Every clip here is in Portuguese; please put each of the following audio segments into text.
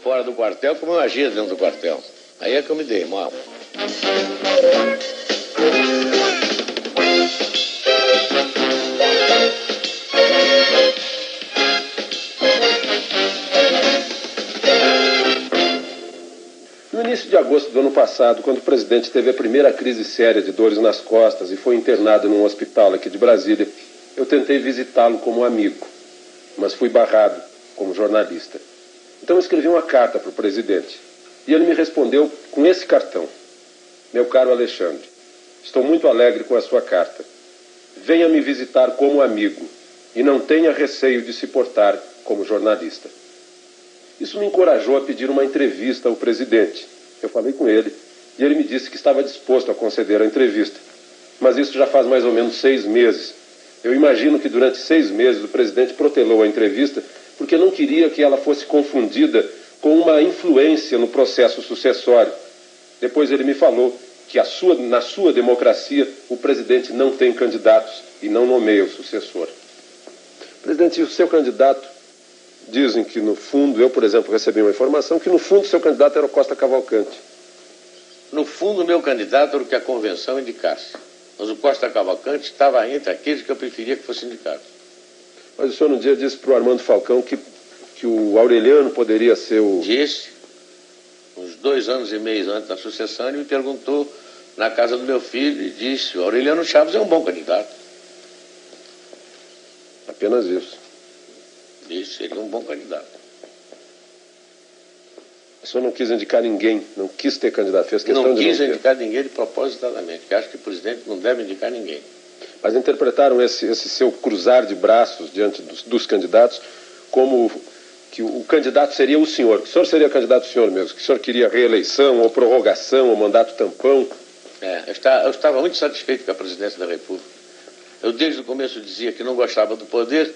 fora do quartel como eu agia dentro do quartel. Aí é que eu me dei mal. No início de agosto do ano passado, quando o presidente teve a primeira crise séria de dores nas costas e foi internado num hospital aqui de Brasília, eu tentei visitá-lo como amigo, mas fui barrado como jornalista. Então eu escrevi uma carta para o presidente e ele me respondeu com esse cartão. Meu caro Alexandre, estou muito alegre com a sua carta. Venha me visitar como amigo e não tenha receio de se portar como jornalista. Isso me encorajou a pedir uma entrevista ao presidente. Eu falei com ele e ele me disse que estava disposto a conceder a entrevista. Mas isso já faz mais ou menos 6 meses. Eu imagino que durante 6 meses o presidente protelou a entrevista porque não queria que ela fosse confundida com uma influência no processo sucessório. Depois ele me falou que na sua democracia o presidente não tem candidatos e não nomeia o sucessor. Presidente, e o seu candidato? Dizem que no fundo, eu por exemplo recebi uma informação que no fundo o seu candidato era o Costa Cavalcante. No fundo o meu candidato era o que a convenção indicasse. Mas o Costa Cavalcante estava entre aqueles que eu preferia que fosse indicado. Mas o senhor um dia disse para o Armando Falcão que o Aureliano poderia ser o... Disse, uns 2 anos e meio antes da sucessão, ele me perguntou na casa do meu filho e disse: o Aureliano Chaves é um bom candidato. Apenas isso. Disse, seria um bom candidato. O senhor não quis indicar ninguém, não quis ter candidato, fez questão de não ter. Não quis indicar ninguém de propositadamente, porque acho que o presidente não deve indicar ninguém. Mas interpretaram esse seu cruzar de braços diante dos candidatos como que o candidato seria o senhor, que o senhor seria candidato o senhor mesmo, que o senhor queria reeleição ou prorrogação ou mandato tampão. Eu estava muito satisfeito com a presidência da República. Eu desde o começo dizia que não gostava do poder,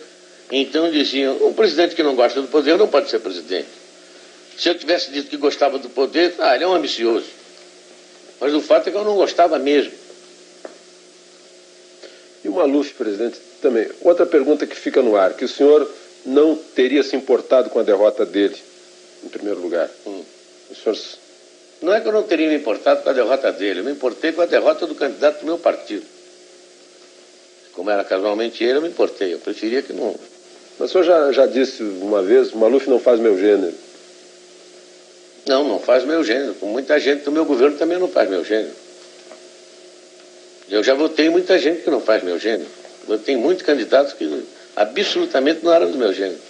então diziam, um presidente que não gosta do poder não pode ser presidente. Se eu tivesse dito que gostava do poder, ele é um ambicioso. Mas o fato é que eu não gostava mesmo. E o Maluf, presidente, também. Outra pergunta que fica no ar, que o senhor não teria se importado com a derrota dele, em primeiro lugar. O senhor... Não é que eu não teria me importado com a derrota dele, eu me importei com a derrota do candidato do meu partido. Como era casualmente ele, eu me importei, eu preferia que não... Mas o senhor já disse uma vez, o Maluf não faz meu gênero. Não faz meu gênero. Com muita gente do meu governo também não faz meu gênero. Eu já votei muita gente que não faz meu gênero. Votei muitos candidatos que absolutamente não eram do meu gênero,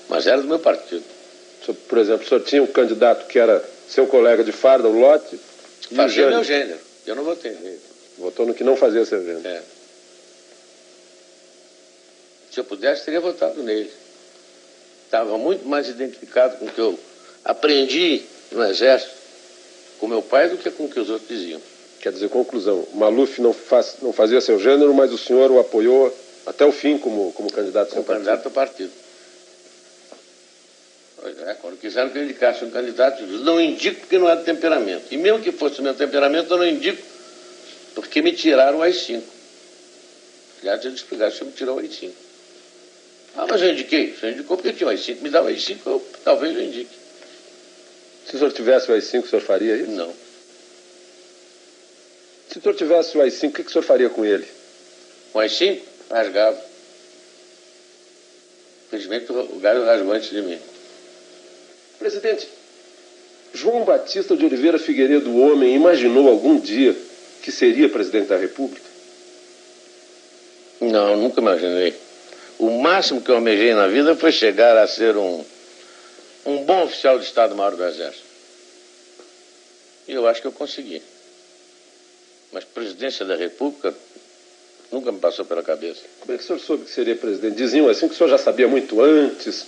mas eram do meu partido. Por exemplo, o senhor tinha um candidato que era seu colega de farda, o Lotte? Fazia meu gênero. Eu não votei nele. Votou no que não fazia seu gênero. Se eu pudesse, teria votado nele. Estava muito mais identificado com o que eu aprendi no Exército com meu pai do que com o que os outros diziam. Quer dizer, conclusão, o Maluf não fazia seu gênero, mas o senhor o apoiou até o fim como candidato ao seu partido? Como candidato ao partido. Quando quiseram que eu indicasse um candidato, eu não indico porque não é do temperamento. E mesmo que fosse o meu temperamento, eu não indico porque me tiraram o AI-5. Aliás, eu explicar, se eu me tirou o AI-5. Mas eu indiquei. O senhor indicou porque tinha o AI-5. Me dá o AI-5, talvez eu indique. Se o senhor tivesse o AI-5, o senhor faria isso? Não. Se o senhor tivesse o AI-5, o que o senhor faria com ele? Com o AI-5? Rasgava. Infelizmente, o galho rasgou antes de mim. Presidente, João Batista de Oliveira Figueiredo, o homem, imaginou algum dia que seria presidente da República? Não, nunca imaginei. O máximo que eu almejei na vida foi chegar a ser um bom oficial de Estado-Maior do Exército. E eu acho que eu consegui. Mas presidência da República nunca me passou pela cabeça. Como é que o senhor soube que seria presidente? Diziam assim que o senhor já sabia muito antes.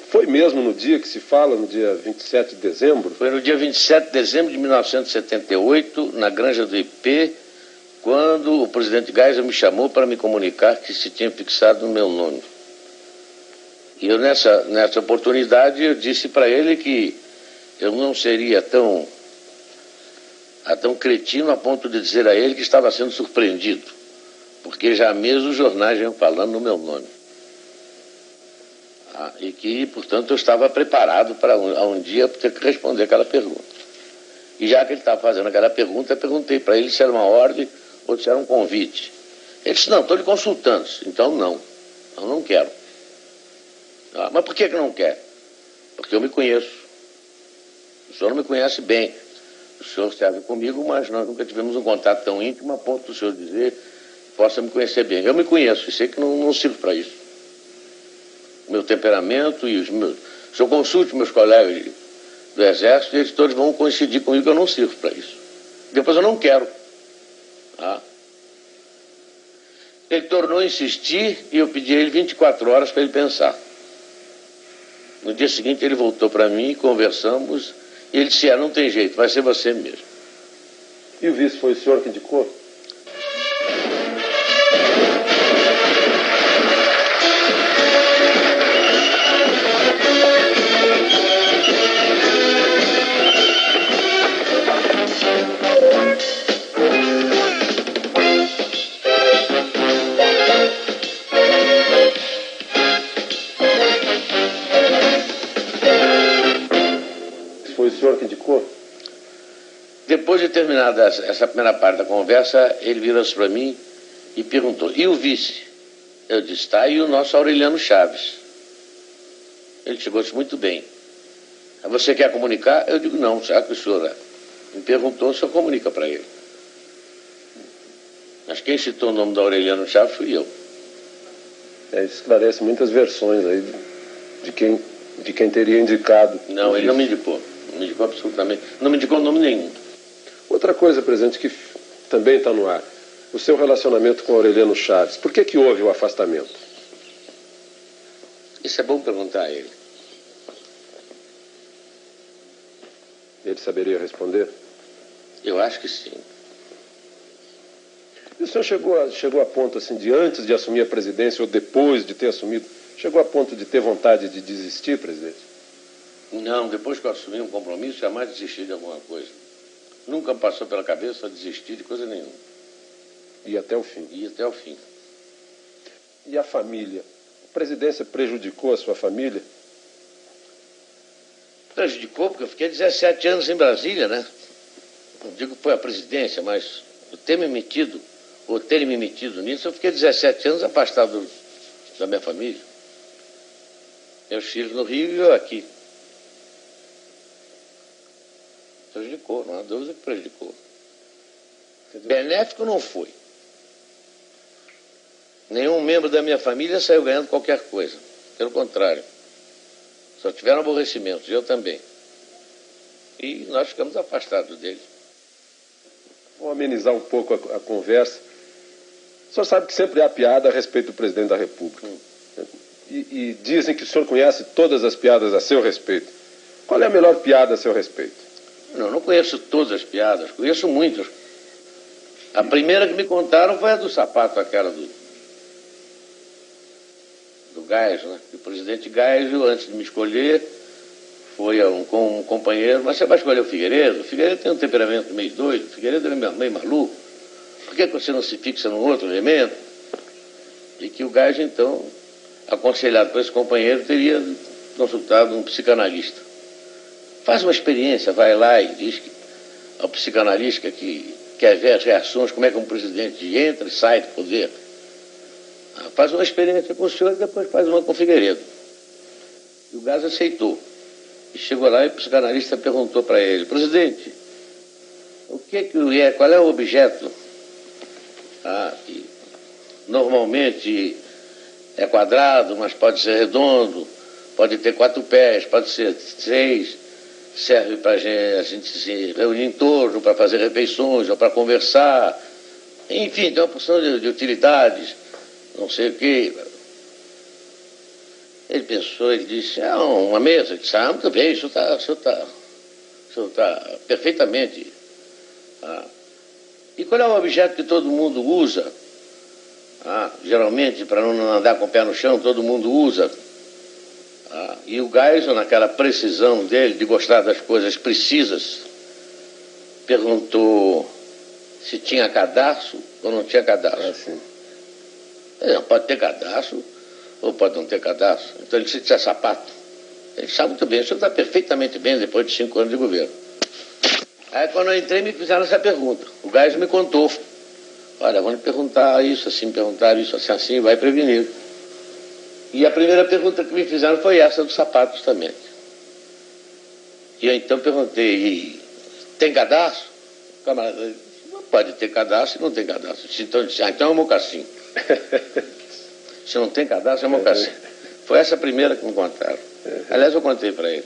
Foi mesmo no dia que se fala, no dia 27 de dezembro? Foi no dia 27 de dezembro de 1978, na Granja do IP, quando o presidente Geisel me chamou para me comunicar que se tinha fixado o meu nome. E eu, nessa oportunidade, eu disse para ele que eu não seria tão cretino a ponto de dizer a ele que estava sendo surpreendido, porque já mesmo os jornais iam falando no meu nome. E que, portanto, eu estava preparado para um dia ter que responder aquela pergunta. E já que ele estava fazendo aquela pergunta, eu perguntei para ele se era uma ordem ou se era um convite. Ele disse, não, estou lhe consultando. Então, não, eu não quero. Mas por que não quer? Porque eu me conheço. O senhor não me conhece bem. O senhor serve comigo, mas nós nunca tivemos um contato tão íntimo a ponto do senhor dizer que possa me conhecer bem. Eu me conheço e sei que não sirvo para isso. O meu temperamento e os meus... Se eu consulte meus colegas do Exército, eles todos vão coincidir comigo que eu não sirvo para isso. Depois eu não quero. Ele tornou a insistir e eu pedi a ele 24 horas para ele pensar. No dia seguinte ele voltou para mim, conversamos, e ele disse, não tem jeito, vai ser você mesmo. E o vice foi o senhor que indicou? Foi o senhor que indicou? Depois de terminada essa primeira parte da conversa, ele virou-se para mim e perguntou, e o vice? Eu disse, tá aí o nosso Aureliano Chaves. Ele chegou-se muito bem. Você quer comunicar? Eu digo, não, já que o senhor me perguntou, o senhor comunica para ele. Mas quem citou o nome do Aureliano Chaves fui eu. Esclarece muitas versões aí de quem teria indicado. Não, ele não me indicou. Não me indicou absolutamente. Não me indicou nome nenhum. Outra coisa, presidente, que também está no ar. O seu relacionamento com Aureliano Chaves. Por que houve o afastamento? Isso é bom perguntar a ele. Ele saberia responder? Eu acho que sim. E o senhor chegou a ponto, assim, de antes de assumir a presidência ou depois de ter assumido, chegou a ponto de ter vontade de desistir, presidente? Não, depois que eu assumi um compromisso, jamais desisti de alguma coisa. Nunca passou pela cabeça desistir de coisa nenhuma. E até o fim? E até o fim. E a família? A presidência prejudicou a sua família? Prejudicou porque eu fiquei 17 anos em Brasília, né? Não digo que foi a presidência, mas eu ter me metido nisso, eu fiquei 17 anos afastado da minha família. Meus filhos no Rio e eu aqui. Prejudicou, não há dúvida que prejudicou. Benéfico não foi. Nenhum membro da minha família saiu ganhando qualquer coisa. Pelo contrário. Só tiveram aborrecimentos, eu também. E nós ficamos afastados dele. Vou amenizar um pouco a conversa. O senhor sabe que sempre há piada a respeito do presidente da República. E dizem que o senhor conhece todas as piadas a seu respeito. Qual é a melhor piada a seu respeito? Não conheço todas as piadas, conheço muitas. A primeira que me contaram foi a do sapato, aquela do Geisel, né? O presidente Geisel, antes de me escolher, foi com um companheiro, mas você vai escolher o Figueiredo? O Figueiredo tem um temperamento meio doido, o Figueiredo é meio maluco. Por que você não se fixa num outro elemento? E que o Geisel, então, aconselhado por esse companheiro, teria consultado um psicanalista. Faz uma experiência, vai lá e diz ao psicanalista que quer ver as reações, como é que um presidente entra e sai do poder. Faz uma experiência com o senhor e depois faz uma com o Figueiredo. E o Geisel aceitou. E chegou lá e o psicanalista perguntou para ele, presidente, qual é o objeto que normalmente é quadrado, mas pode ser redondo, pode ter 4 pés, pode ser 6, serve para a gente se reunir em torno, para fazer refeições ou para conversar. Enfim, tem uma porção de utilidades, não sei o quê. Ele pensou, ele disse, uma mesa. Ele disse, muito bem, isso está perfeitamente. E qual é o objeto que todo mundo usa? Geralmente, para não andar com o pé no chão, todo mundo usa. E o Geisel, naquela precisão dele, de gostar das coisas precisas, perguntou se tinha cadarço ou não tinha cadarço. Sim. Não pode ter cadarço ou pode não ter cadastro. Então ele disse, é sapato. Ele sabe muito bem, o senhor está perfeitamente bem depois de 5 anos de governo. Aí quando eu entrei me fizeram essa pergunta. O Gás me contou. Olha, vão lhe perguntar isso assim, me perguntaram isso assim, assim, vai prevenir. E a primeira pergunta que me fizeram foi essa do sapato, justamente. E eu então perguntei, tem cadastro? O camarada, não pode ter cadastro e não tem cadastro. Então eu disse, então é um mocassim. Se não tem cadastro, é um mocassim. Foi essa a primeira que me contaram. Aliás, eu contei para ele.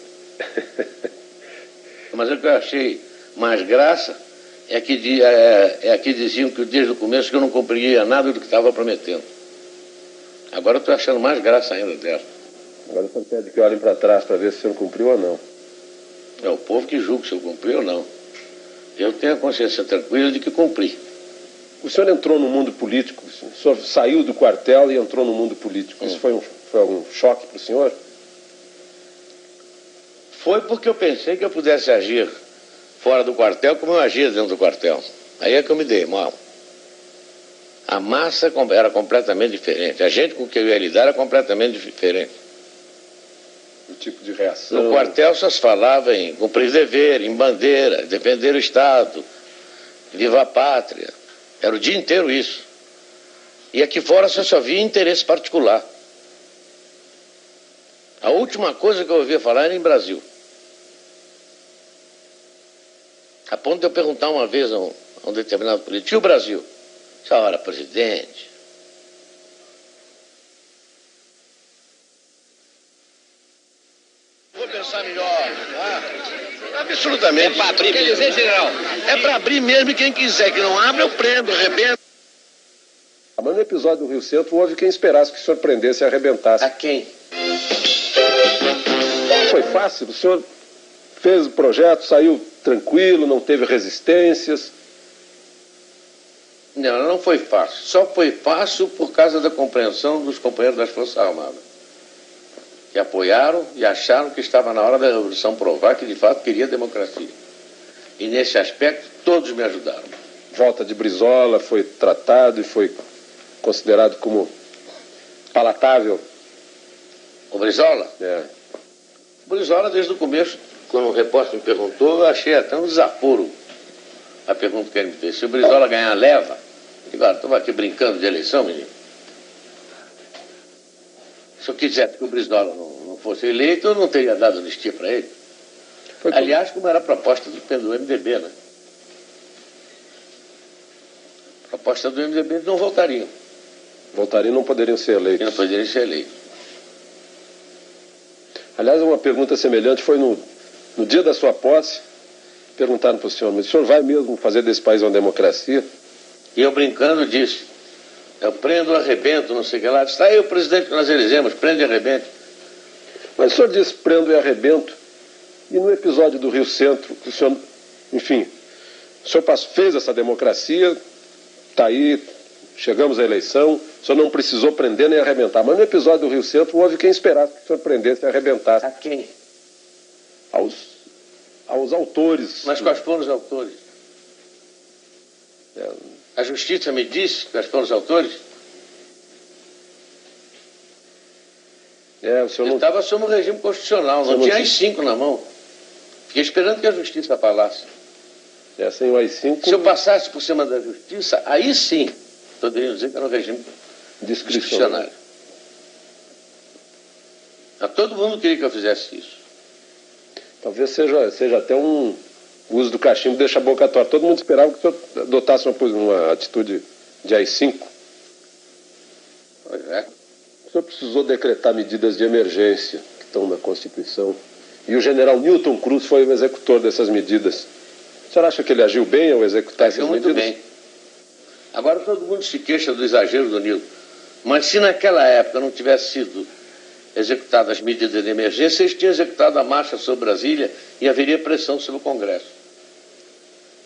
Mas o que eu achei mais graça é que diziam que desde o começo que eu não cumpria nada do que estava prometendo. Agora eu estou achando mais graça ainda dela. Agora você pede que olhem para trás para ver se você não cumpriu ou não. É o povo que julga se eu cumpri ou não. Eu tenho a consciência tranquila de que cumpri. O senhor entrou no mundo político, o senhor saiu do quartel e entrou no mundo político. Isso foi algum choque para o senhor? Foi porque eu pensei que eu pudesse agir fora do quartel como eu agia dentro do quartel. Aí é que eu me dei mal. A massa era completamente diferente. A gente com quem eu ia lidar era completamente diferente. O tipo de reação? No quartel só se falava em cumprir dever, em bandeira, defender o Estado, viva a pátria. Era o dia inteiro isso. E aqui fora só havia interesse particular. A última coisa que eu ouvia falar era em Brasil. A ponto de eu perguntar uma vez a um determinado político, e o Brasil? Essa hora, presidente. Vou pensar melhor. Absolutamente. É para abrir, quer dizer, general? É para abrir mesmo, e quem quiser que não abra, eu prendo, arrebento. Mas no episódio do Rio Centro houve quem esperasse que o senhor prendesse e arrebentasse. A quem? Foi fácil, o senhor fez o projeto, saiu tranquilo, não teve resistências. Não foi fácil. Só foi fácil por causa da compreensão dos companheiros das Forças Armadas, que apoiaram e acharam que estava na hora da Revolução provar que de fato queria democracia. E nesse aspecto todos me ajudaram. Volta de Brizola foi tratado e foi considerado como palatável. O Brizola? É. O Brizola, desde o começo, quando o repórter me perguntou, eu achei até um desaforo a pergunta que ele me fez. Se o Brizola ganhar, leva. E agora, estamos aqui brincando de eleição, menino. Se eu quisesse que o Brizola não fosse eleito, eu não teria dado anistia para ele. Aliás, como era a proposta do MDB, né? A proposta do MDB, eles não voltariam. Voltariam e não poderiam ser eleitos. E não poderiam ser eleitos. Aliás, uma pergunta semelhante foi no dia da sua posse. Perguntaram para o senhor, mas o senhor vai mesmo fazer desse país uma democracia? E eu brincando disse, eu prendo, arrebento, não sei o que lá. Está aí o presidente que nós elegemos, prende e arrebente. Mas o senhor disse prendo e arrebento. E no episódio do Rio Centro, o senhor, enfim, o senhor fez essa democracia, está aí, chegamos à eleição, o senhor não precisou prender nem arrebentar. Mas no episódio do Rio Centro houve quem esperasse que o senhor prendesse e arrebentasse. A quem? Aos autores. Mas quais foram os autores? A justiça me disse quais foram os autores? O senhor não... estava sob o regime constitucional, não tinha AI-5 na mão. Fiquei esperando que a justiça falasse. Sem o AI-5... Se eu passasse por cima da justiça, aí sim, poderiam dizer que era um regime discricionário. Mas todo mundo queria que eu fizesse isso. Talvez seja até o uso do cachimbo deixa a boca torta. Todo mundo esperava que o senhor adotasse uma atitude de AI-5. Pois é. O senhor precisou decretar medidas de emergência que estão na Constituição. E o general Newton Cruz foi o executor dessas medidas. O senhor acha que ele agiu bem ao executar essas medidas? Muito bem. Agora todo mundo se queixa do exagero do Newton. Mas se naquela época não tivesse sido executadas as medidas de emergência, eles tinham executado a marcha sobre Brasília e haveria pressão sobre o Congresso.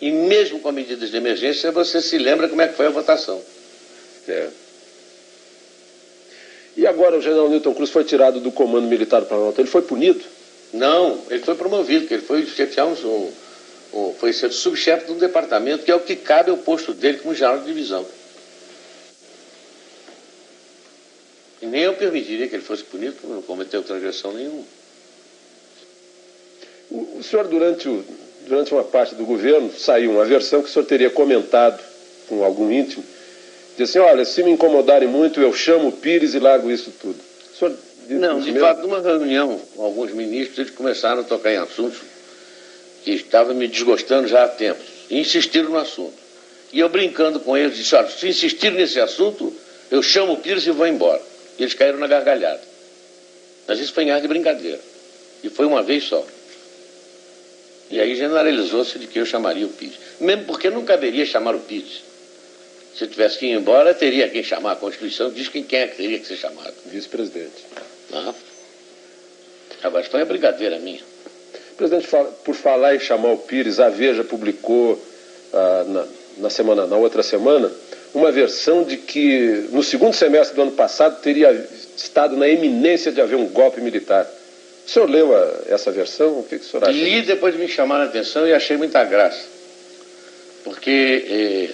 E mesmo com medidas de emergência, você se lembra como é que foi a votação. E agora o general Newton Cruz foi tirado do comando militar do Planalto. Ele foi punido? Não, ele foi promovido, porque ele foi chefiar foi ser subchefe de um departamento, que é o que cabe ao posto dele como general de divisão. E Nem eu permitiria que ele fosse punido por não cometer transgressão nenhuma. O senhor, durante uma parte do governo, saiu uma versão que o senhor teria comentado com algum íntimo, disse assim, olha, se me incomodarem muito, eu chamo o Pires e largo isso tudo. O senhor disse não, isso de mesmo? fato, numa reunião com alguns ministros, eles começaram a tocar em assuntos que estavam me desgostando já há tempos, e insistiram no assunto. E eu, brincando com eles, disse, olha, se insistirem nesse assunto, eu chamo o Pires e vou embora. E eles caíram na gargalhada. Mas isso foi em ar de brincadeira. E foi uma vez só. E aí generalizou-se de que eu chamaria o Pires. Mesmo porque não caberia chamar o Pires. Se eu tivesse que ir embora, teria quem chamar. A Constituição diz quem é que teria que ser chamado. Vice-presidente. Ah. Agora, foi uma brincadeira minha. Presidente, por falar em chamar o Pires, a Veja publicou na outra semana, uma versão de que no segundo semestre do ano passado teria estado na iminência de haver um golpe militar. O senhor leu essa versão? O que o senhor acha? Li depois de me chamar a atenção e achei muita graça. Porque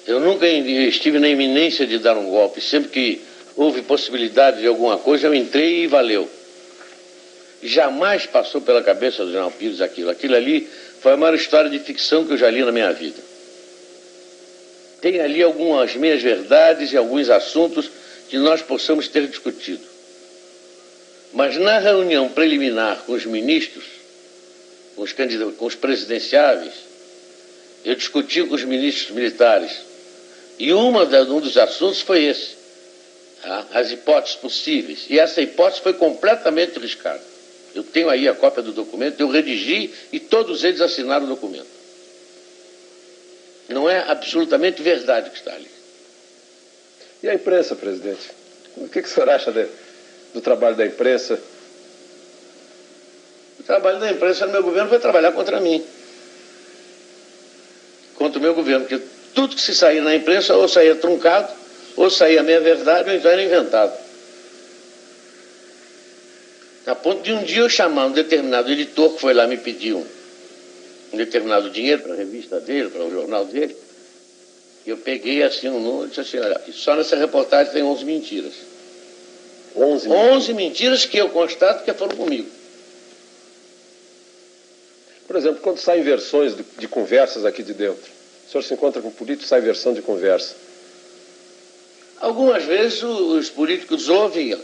eu nunca estive na iminência de dar um golpe. Sempre que houve possibilidade de alguma coisa, eu entrei e valeu. Jamais passou pela cabeça do general Pires aquilo. Aquilo ali foi a maior história de ficção que eu já li na minha vida. Tem ali algumas meias-verdades e alguns assuntos que nós possamos ter discutido. Mas na reunião preliminar com os ministros, com os presidenciáveis, eu discuti com os ministros militares. E um dos assuntos foi esse, as hipóteses possíveis. E essa hipótese foi completamente riscada. Eu tenho aí a cópia do documento, eu redigi e todos eles assinaram o documento. Não é absolutamente verdade que está ali. E a imprensa, presidente? O que o senhor acha do trabalho da imprensa? O trabalho da imprensa no meu governo foi trabalhar contra mim. Contra o meu governo, porque tudo que se saía na imprensa ou saía truncado, ou saía meia-verdade, ou então era inventado. A ponto de um dia eu chamar um determinado editor que foi lá me pedir um determinado dinheiro para a revista dele, para o jornal dele, e eu peguei assim um número e disse assim, olha, só nessa reportagem tem 11 mentiras. 11 mentiras que eu constato que foram comigo. Por exemplo, quando saem versões de conversas aqui de dentro, o senhor se encontra com políticos, sai versão de conversa. Algumas vezes os políticos ouvem,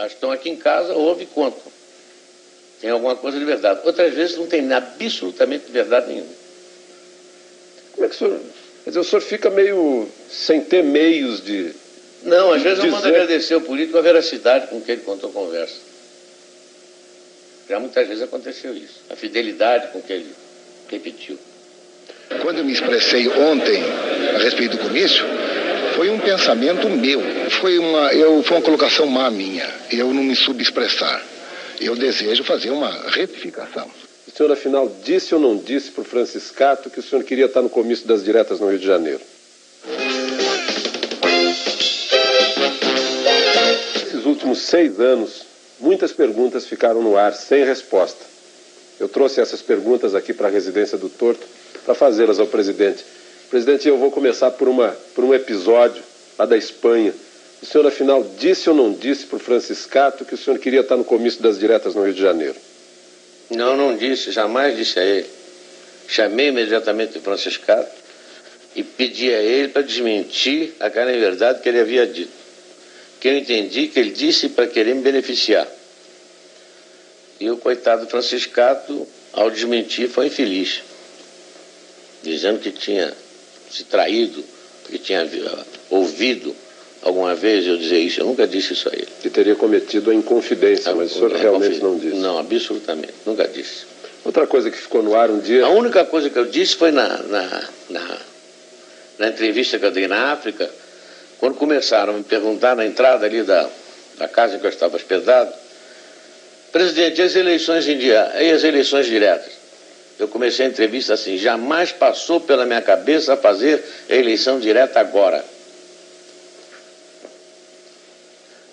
estão aqui em casa, ouvem e contam. Tem alguma coisa de verdade. Outras vezes não tem absolutamente verdade nenhuma. Como é que o senhor... Quer dizer, o senhor fica meio sem ter meios de... Não, às vezes eu mando agradecer ao político a veracidade com que ele contou a conversa. Já muitas vezes aconteceu isso. A fidelidade com que ele repetiu. Quando eu me expressei ontem a respeito do comício, foi um pensamento meu. Foi uma colocação má minha. Eu não me subexpressar. Eu desejo fazer uma retificação. O senhor, afinal, disse ou não disse para o Franciscato que o senhor queria estar no comício das diretas no Rio de Janeiro? Nesses últimos 6 anos, muitas perguntas ficaram no ar sem resposta. Eu trouxe essas perguntas aqui para a residência do Torto para fazê-las ao presidente. Presidente, eu vou começar por um episódio lá da Espanha. O senhor, afinal, disse ou não disse para o Franciscato que o senhor queria estar no comício das diretas no Rio de Janeiro? Não, não disse, jamais disse a ele. Chamei imediatamente o Franciscato e pedi a ele para desmentir aquela inverdade que ele havia dito. Que eu entendi que ele disse para querer me beneficiar. E o coitado Franciscato, ao desmentir, foi infeliz. Dizendo que tinha se traído, que tinha ouvido alguma vez eu dizer isso. Eu nunca disse isso a ele. Que teria cometido a inconfidência, mas o senhor realmente não disse? Não, absolutamente, nunca disse. Outra coisa que ficou no ar um dia... A única coisa que eu disse foi na entrevista que eu dei na África, quando começaram a me perguntar na entrada ali da casa em que eu estava hospedado, presidente, e as eleições diretas? Eu comecei a entrevista assim, jamais passou pela minha cabeça fazer a eleição direta agora.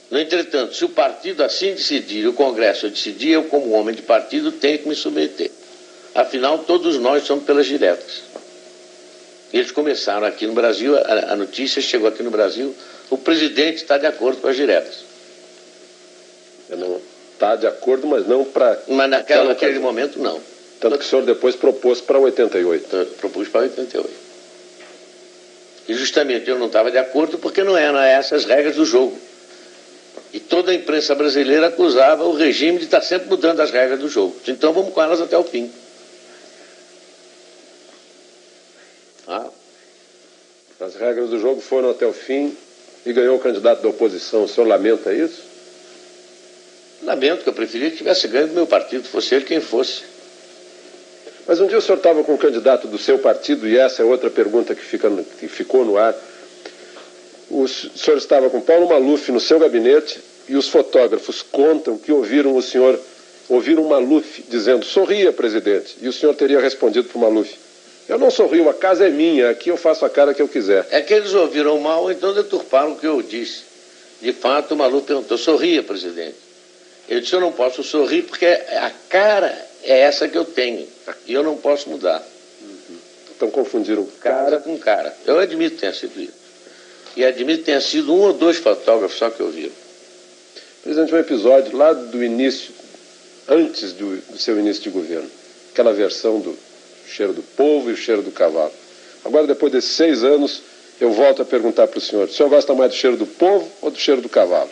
No entretanto, se o partido assim decidir, o Congresso decidir, eu como homem de partido tenho que me submeter. Afinal, todos nós somos pelas diretas. Eles começaram aqui no Brasil, a notícia chegou aqui no Brasil O presidente está de acordo com as diretas. Não está de acordo, mas não para... Mas naquele momento, não. Tanto que o senhor depois propôs para 88. Eu propus para 88. E justamente eu não estava de acordo porque não eram essas as regras do jogo. E toda a imprensa brasileira acusava o regime de estar sempre mudando as regras do jogo. Então vamos com elas até o fim. As regras do jogo foram até o fim e ganhou o candidato da oposição. O senhor lamenta isso? Lamento, que eu preferia que tivesse ganho do meu partido, fosse ele quem fosse. Mas um dia o senhor estava com um candidato do seu partido, e essa é outra pergunta que ficou no ar. O senhor estava com Paulo Maluf no seu gabinete e os fotógrafos contam que ouviram o Maluf dizendo: sorria, presidente. E o senhor teria respondido para o Maluf: eu não sorrio, a casa é minha, aqui eu faço a cara que eu quiser. É que eles ouviram mal, então deturparam o que eu disse. De fato, o Maluf perguntou: sorria, presidente. Eu disse: eu não posso sorrir porque a cara é essa que eu tenho e eu não posso mudar. Então confundiram cara com cara. Eu admito que tenha sido isso. E admito que tenha sido um ou dois fotógrafos só que ouviram. Presidente, um episódio lá do início, antes do seu início de governo. Aquela versão do cheiro do povo e o cheiro do cavalo. Agora, depois desses 6 anos, eu volto a perguntar para o senhor gosta mais do cheiro do povo ou do cheiro do cavalo?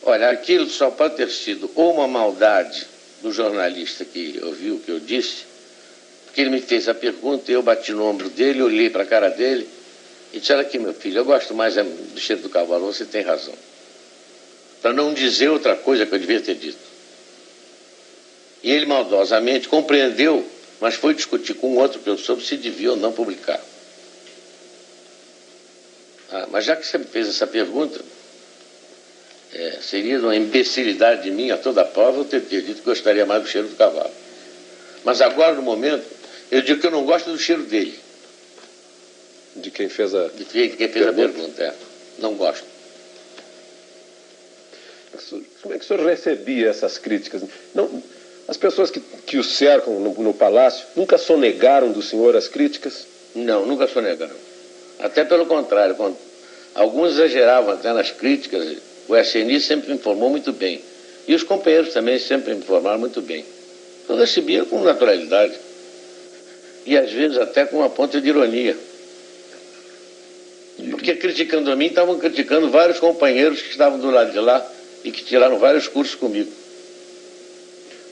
Olha, aquilo só pode ter sido ou uma maldade do jornalista que ouviu o que eu disse, porque ele me fez a pergunta, eu bati no ombro dele, olhei para a cara dele e disse: olha aqui, meu filho, eu gosto mais do cheiro do cavalo, você tem razão. Para não dizer outra coisa que eu devia ter dito. E ele maldosamente compreendeu, mas foi discutir com outro que eu soube se devia ou não publicar. Mas já que você me fez essa pergunta, seria uma imbecilidade de mim a toda prova eu ter dito que gostaria mais do cheiro do cavalo. Mas agora, no momento, eu digo que eu não gosto do cheiro dele. De quem fez a pergunta, não gosto. Como é que o senhor recebia essas críticas? Não, as pessoas que o cercam no palácio nunca sonegaram do senhor as críticas? Não, nunca sonegaram. Até pelo contrário, quando alguns exageravam até nas críticas, o SNI sempre me informou muito bem. E os companheiros também sempre me informaram muito bem. Eu recebia com naturalidade. E às vezes até com uma ponta de ironia. Porque criticando a mim, estavam criticando vários companheiros que estavam do lado de lá e que tiraram vários cursos comigo.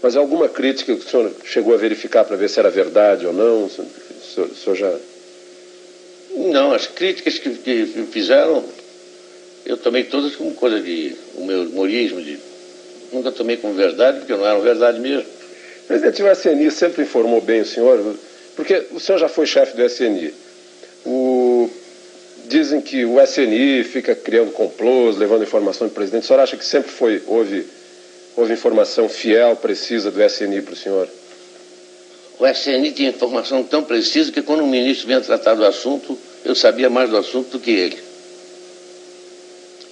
Mas alguma crítica que o senhor chegou a verificar para ver se era verdade ou não? O senhor já... Não, as críticas que fizeram, eu tomei todas como coisa de... o meu humorismo, nunca tomei como verdade, porque não eram verdade mesmo. Presidente, o SNI sempre informou bem o senhor, porque o senhor já foi chefe do SNI. Dizem que o SNI fica criando complôs, levando informação do presidente. O senhor acha que sempre houve informação fiel, precisa do SNI para o senhor? O SNI tinha informação tão precisa que quando o ministro vinha tratar do assunto, eu sabia mais do assunto do que ele.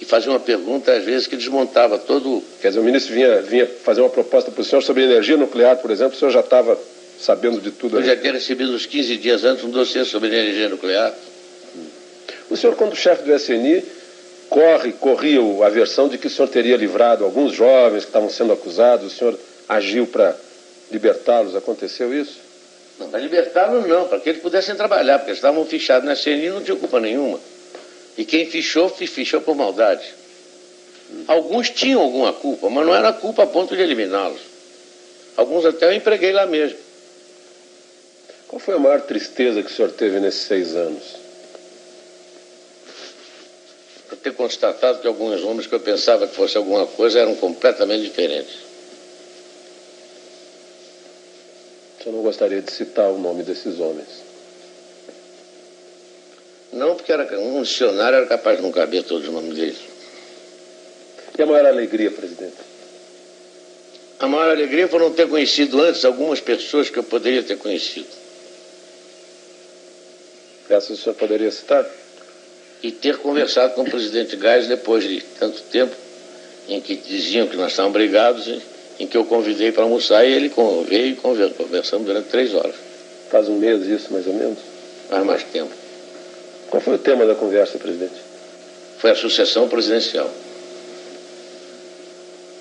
E fazia uma pergunta, às vezes, que desmontava todo... Quer dizer, o ministro vinha fazer uma proposta para o senhor sobre energia nuclear, por exemplo, o senhor já estava sabendo de tudo? Eu já tinha recebido uns 15 dias antes um dossiê sobre energia nuclear. O senhor, quando chefe do SNI, corria a versão de que o senhor teria livrado alguns jovens que estavam sendo acusados, o senhor agiu para libertá-los, aconteceu isso? Não, para libertá-los não, para que eles pudessem trabalhar, porque eles estavam fichados na SNI e não tinham culpa nenhuma. E quem fichou por maldade. Alguns tinham alguma culpa, mas não era culpa a ponto de eliminá-los. Alguns até eu empreguei lá mesmo. Qual foi a maior tristeza que o senhor teve nesses 6 anos? Para ter constatado que alguns homens que eu pensava que fosse alguma coisa eram completamente diferentes. O senhor não gostaria de citar o nome desses homens? Não, porque um dicionário era capaz de não caber todos os nomes deles. E a maior alegria, presidente? A maior alegria foi não ter conhecido antes algumas pessoas que eu poderia ter conhecido. Essas o senhor poderia citar? E ter conversado com o presidente Geisel depois de tanto tempo, em que diziam que nós estávamos brigados, em que eu convidei para almoçar e ele veio e conversamos durante 3 horas. Faz um mês isso, mais ou menos? Faz mais tempo. Qual foi o tema da conversa, presidente? Foi a sucessão presidencial.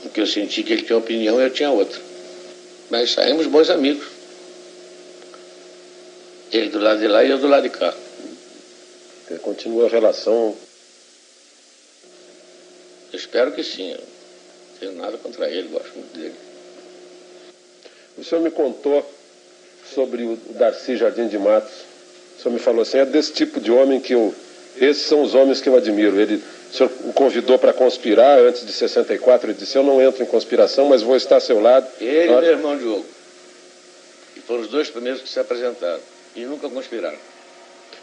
Porque eu senti que ele tinha uma opinião e eu tinha outra. Mas saímos bons amigos. Ele do lado de lá e eu do lado de cá. Continua a relação? Eu espero que sim. Eu não tenho nada contra ele, gosto muito dele. O senhor me contou sobre o Darcy Jardim de Matos. O senhor me falou assim, é desse tipo de homem que esses são os homens que eu admiro. O senhor o convidou para conspirar antes de 64, ele disse, eu não entro em conspiração, mas vou estar ao seu lado. Ele e meu irmão Diogo. E foram os dois primeiros que se apresentaram. E nunca conspiraram.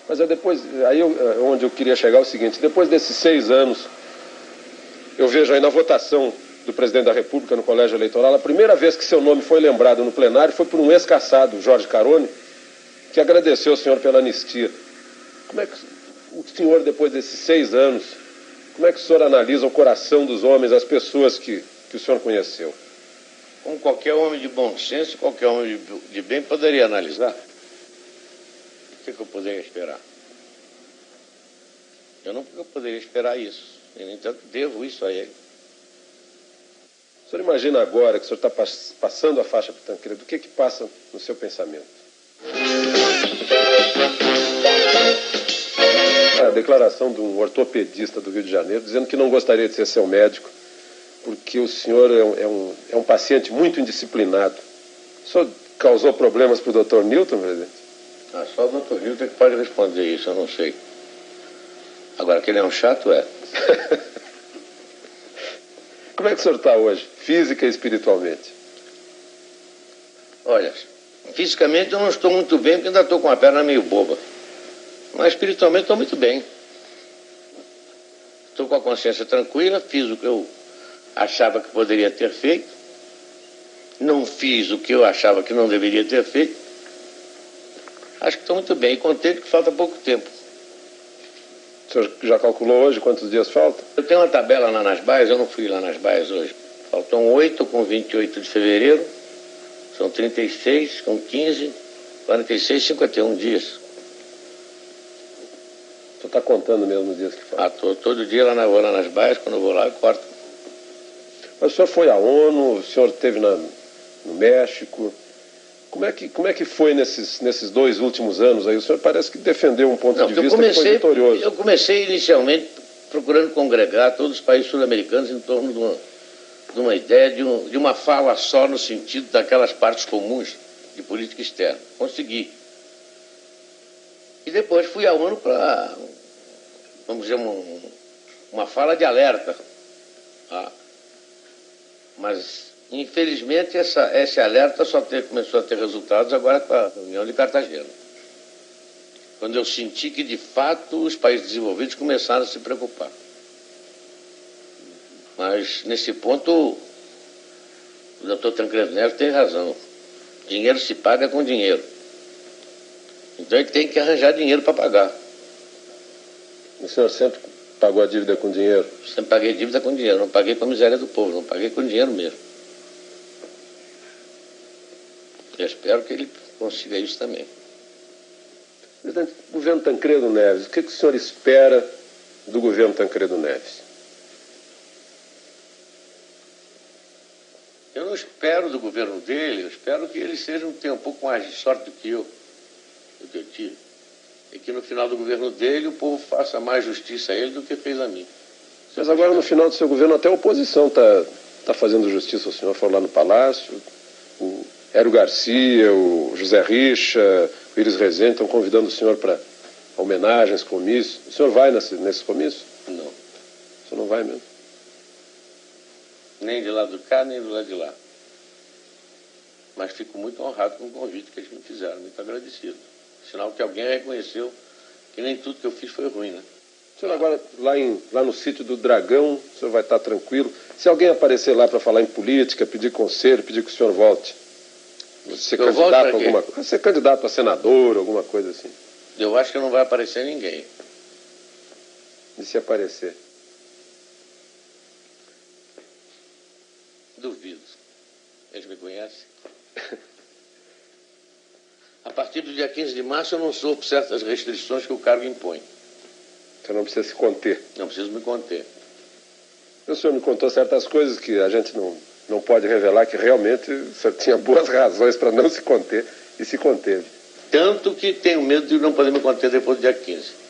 Mas onde eu queria chegar é o seguinte, depois desses 6 anos, eu vejo aí na votação do presidente da República no colégio eleitoral, a primeira vez que seu nome foi lembrado no plenário foi por um ex-caçado, Jorge Carone, que agradeceu ao senhor pela anistia. Como é que o senhor, depois desses 6 anos, como é que o senhor analisa o coração dos homens, as pessoas que o senhor conheceu? Como qualquer homem de bom senso, qualquer homem de bem poderia analisar. O que eu poderia esperar? Eu não poderia esperar isso. E, no entanto, devo isso a ele. O senhor imagina agora que o senhor está passando a faixa para o Tancredo, o que passa no seu pensamento? A declaração de um ortopedista do Rio de Janeiro, dizendo que não gostaria de ser seu médico, porque o senhor é um paciente muito indisciplinado. O senhor causou problemas para o Dr. Newton, presidente? Só o Dr. Newton que pode responder isso, eu não sei. Agora, que ele é um chato, é. Como é que o senhor está hoje, física e espiritualmente? Olha, fisicamente eu não estou muito bem, porque ainda estou com a perna meio boba. Mas espiritualmente estou muito bem. Estou com a consciência tranquila, fiz o que eu achava que poderia ter feito. Não fiz o que eu achava que não deveria ter feito. Acho que estou muito bem e contente que falta pouco tempo. O senhor já calculou hoje quantos dias faltam? Eu tenho uma tabela lá nas baias, eu não fui lá nas baias hoje. Faltam 8 com 28 de fevereiro, são 36 com 15, 46, 51 dias. O senhor está contando mesmo os dias que faltam? Todo dia vou lá nas baias, quando eu vou lá eu corto. Mas o senhor foi à ONU, o senhor esteve no México. Como é que foi nesses 2 últimos anos aí? O senhor parece que defendeu um ponto de vista que foi vitorioso. Eu comecei inicialmente procurando congregar todos os países sul-americanos em torno de uma ideia, de uma fala só no sentido daquelas partes comuns de política externa. Consegui. E depois fui à ONU para, vamos dizer, uma fala de alerta. Mas, infelizmente, esse alerta começou a ter resultados agora com a reunião de Cartagena. Quando eu senti que, de fato, os países desenvolvidos começaram a se preocupar. Mas, nesse ponto, o doutor Tancredo Neves tem razão. Dinheiro se paga com dinheiro. Então, ele tem que arranjar dinheiro para pagar. O senhor sempre pagou a dívida com dinheiro? Sempre paguei dívida com dinheiro. Não paguei com a miséria do povo, não paguei com dinheiro mesmo. Eu espero que ele consiga isso também. Presidente, governo Tancredo Neves, o que o senhor espera do governo Tancredo Neves? Eu não espero do governo dele, eu espero que ele tenha um pouco mais de sorte do que eu tive. E que no final do governo dele o povo faça mais justiça a ele do que fez a mim. Mas agora no final do seu governo até a oposição está fazendo justiça ao senhor. Foram lá no Palácio, o Hélio Garcia, o José Richa, o Iris Rezende estão convidando o senhor para homenagens, comícios. O senhor vai nesses comícios? Não. O senhor não vai mesmo? Nem de lá do cá, nem do lado de lá. Mas fico muito honrado com o convite que eles me fizeram, muito agradecido. Sinal que alguém reconheceu que nem tudo que eu fiz foi ruim, né? O senhor agora, lá no sítio do Dragão, o senhor vai estar tranquilo. Se alguém aparecer lá para falar em política, pedir conselho, pedir que o senhor volte, ser candidato a alguma coisa, ser candidato a senador, alguma coisa assim. Eu acho que não vai aparecer ninguém. E se aparecer? Duvido. Eles me conhecem. A partir do dia 15 de março eu não sofro certas restrições que o cargo impõe. Você não precisa se conter. Não preciso me conter. O senhor me contou certas coisas que a gente não pode revelar, que realmente o senhor tinha boas razões para não se conter e se conteve. Tanto que tenho medo de não poder me conter depois do dia 15.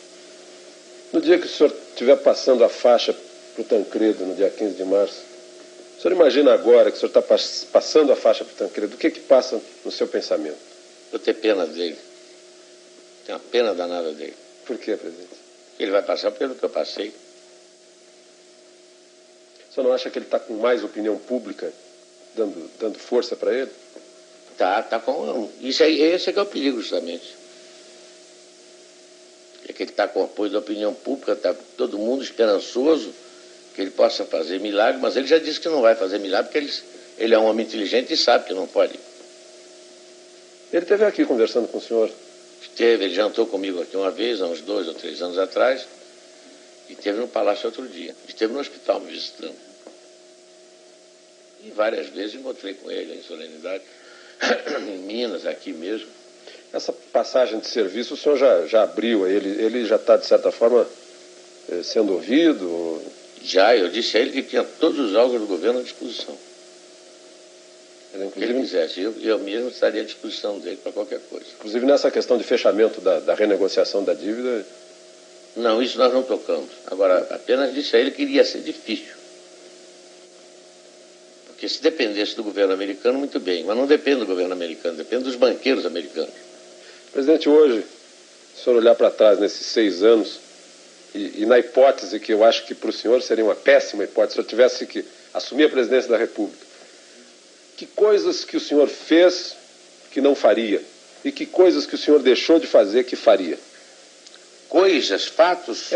No dia que o senhor estiver passando a faixa para o Tancredo, no dia 15 de março, o senhor imagina agora que o senhor está passando a faixa para o Tancredo, o que passa no seu pensamento? Vou ter pena dele. Tenho uma pena danada dele. Por quê, presidente? Ele vai passar pelo que eu passei. O senhor não acha que ele está com mais opinião pública dando força para ele? Tá com... Esse é que é o perigo, justamente. É que ele está com o apoio da opinião pública, está todo mundo esperançoso que ele possa fazer milagre, mas ele já disse que não vai fazer milagre, porque ele é um homem inteligente e sabe que não pode. Ele esteve aqui conversando com o senhor. Ele jantou comigo aqui uma vez, há uns 2 ou 3 anos atrás, e esteve no Palácio outro dia. Esteve no hospital me visitando. E várias vezes encontrei com ele em solenidade, em Minas, aqui mesmo. Essa passagem de serviço o senhor já abriu a ele? Ele já está, de certa forma, sendo ouvido? Já, eu disse a ele que tinha todos os órgãos do governo à disposição. Ele, Se ele quisesse, eu mesmo estaria à disposição dele para qualquer coisa. Inclusive nessa questão de fechamento da renegociação da dívida? Não, isso nós não tocamos. Agora, apenas disse a ele que iria ser difícil. Porque se dependesse do governo americano, muito bem. Mas não depende do governo americano, depende dos banqueiros americanos. Presidente, hoje, se o senhor olhar para trás nesses 6 anos, e na hipótese que eu acho que para o senhor seria uma péssima hipótese, se eu tivesse que assumir a presidência da República, que coisas que o senhor fez que não faria? E que coisas que o senhor deixou de fazer que faria? Coisas, fatos...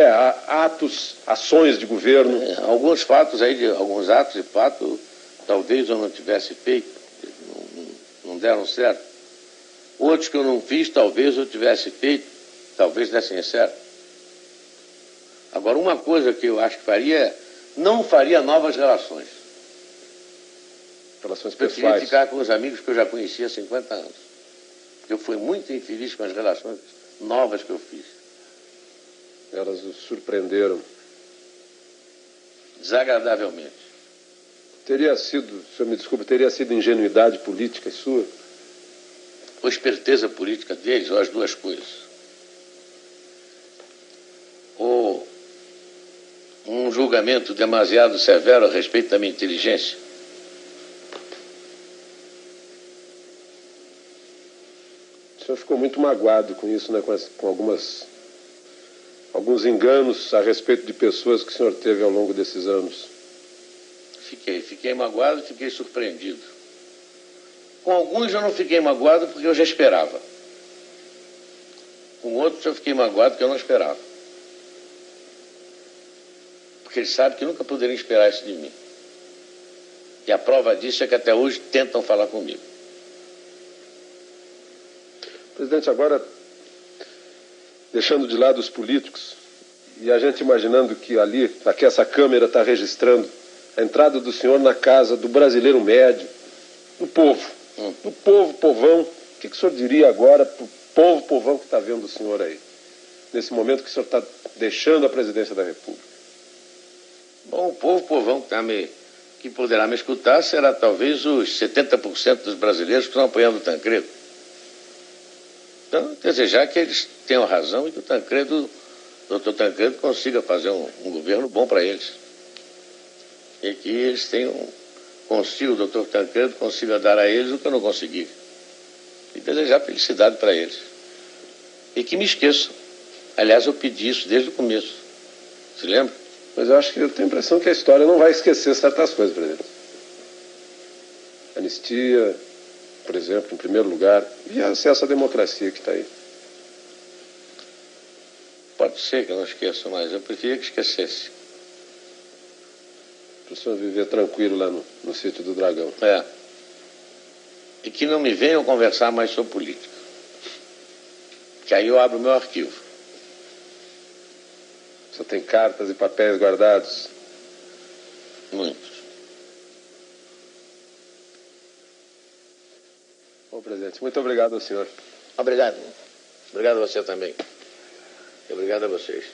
atos, ações de governo. Alguns fatos aí, alguns atos e fatos, talvez eu não tivesse feito, não deram certo. Outros que eu não fiz, talvez eu tivesse feito, talvez dessem certo. Agora, uma coisa que eu acho que faria, não faria novas relações. Relações pessoais. Eu queria ficar com os amigos que eu já conhecia há 50 anos. Eu fui muito infeliz com as relações novas que eu fiz. Elas o surpreenderam. Desagradavelmente. Teria sido, o senhor me desculpe, teria sido ingenuidade política sua? Ou esperteza política deles, ou as duas coisas. Ou um julgamento demasiado severo a respeito da minha inteligência. O senhor ficou muito magoado com isso, né? Com alguns enganos a respeito de pessoas que o senhor teve ao longo desses anos. Fiquei magoado e fiquei surpreendido. Com alguns eu não fiquei magoado porque eu já esperava. Com outros eu fiquei magoado porque eu não esperava. Porque eles sabem que nunca poderiam esperar isso de mim. E a prova disso é que até hoje tentam falar comigo. Presidente, agora, deixando de lado os políticos, e a gente imaginando que aqui essa câmera está registrando a entrada do senhor na casa do brasileiro médio, do povo. Do povo, povão. O que o senhor diria agora para o povo, povão que está vendo o senhor aí? Nesse momento que o senhor está deixando a presidência da República. Bom, o povo, povão que poderá me escutar será talvez os 70% dos brasileiros que estão apoiando o Tancredo. Então, desejar que eles tenham razão e que o doutor Tancredo consiga fazer um governo bom para eles. E que eles o doutor Tancredo consiga dar a eles o que eu não consegui. E desejar felicidade para eles. E que me esqueçam. Aliás, eu pedi isso desde o começo. Se lembra? Mas eu acho que eu tenho a impressão que a história não vai esquecer certas coisas, presidente. Anistia, por exemplo, em primeiro lugar, e acesso à democracia que está aí. Pode ser que eu não esqueça, mas eu preferia que esquecesse. Para o senhor viver tranquilo lá no sítio do Dragão. E que não me venham conversar mais sobre política. Que aí eu abro o meu arquivo. O senhor tem cartas e papéis guardados? Muitos. Bom, presidente, muito obrigado ao senhor. Obrigado. Obrigado a você também. E obrigado a vocês.